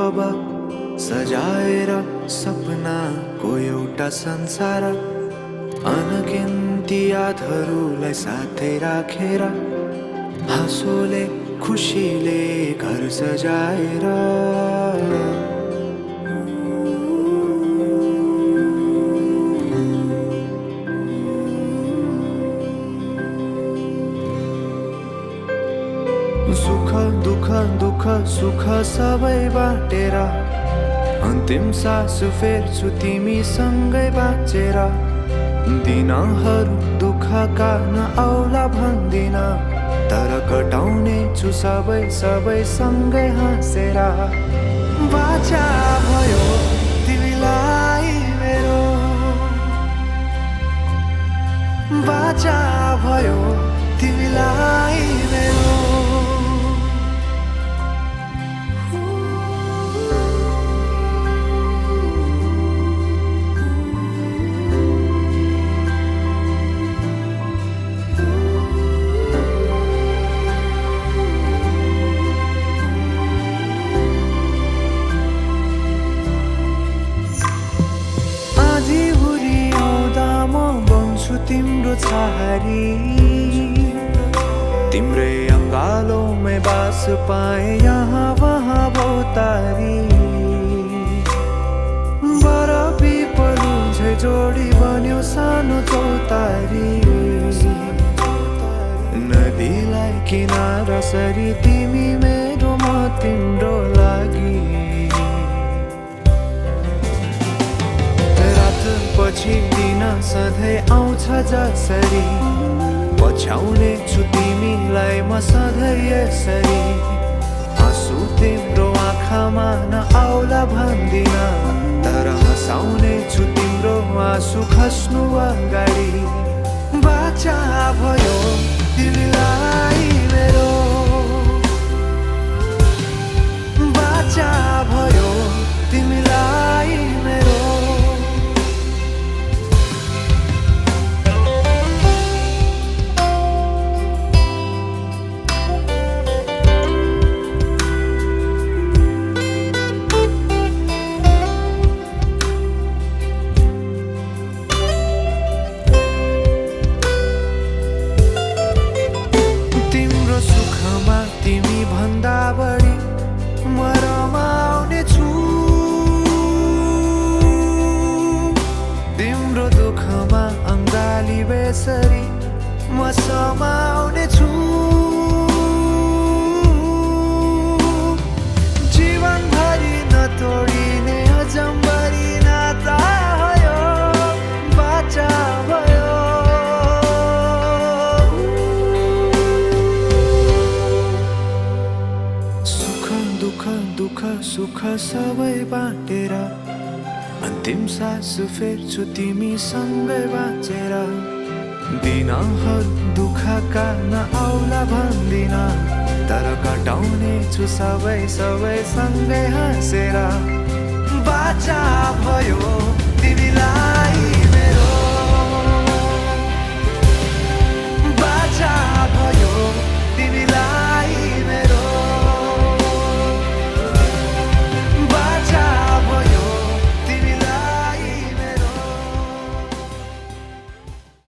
अब सजाएर सपनाको एउटा संसार, अनगिन्ती यादहरूलाई साथै राखेर, हाँसोले खुसीले घर सजाएर। सुख दुःख दुःख सुख सबै बाटेर, अन्तिम सास फेर्छु तिमीसँगै बाँचेर। दिनहरू दुःखका नआउला भन्दिन, तर कटाउने छु सबै सबै सँगै हाँसेर। बाचा भयो तिमीलाई मेरो, बाचा भयो तिमीलाई मेरो। तिम्रो छहारी, तिम्रै अङ्गालोमै बास पाए यहाँ वहाँ बहुतारी। बर पिपलु झै जोडी बन्यो सानो चौतारी, नदीलाई किनारा सरी तिमी मेरो म तिम्रो लागि। पछि दिन सधैँ आउँछ जसरी, पछ्याउने छु तिमीलाई म सधैँ यसरी। आँसु तिम्रो आँखामा नआउला भन्दिन, तर हँसाउने छु तिम्रो आँसु खस्नु अगाडि। बाचा भयो तिमीलाई मेरो, बाचा भयो तिमीलाई मेरो। तिमी भन्दा बढी म रमाउने छु, तिम्रो दुःखमा अङ्गाली बेसरी म समाउने छु। जीवनभरि नतोडिने अजम्बरी नाता भयो, बाचा भयो। दुःख सुख सबै बाटेर, अन्तिम सास फेर्छु तिमीसँगै बाँचेर। दिनहरू दुःखका नआउला भन्दिन, तर कटाउने छु सबै सबै सँगै हाँसेर। बाचा भयो तिमीलाई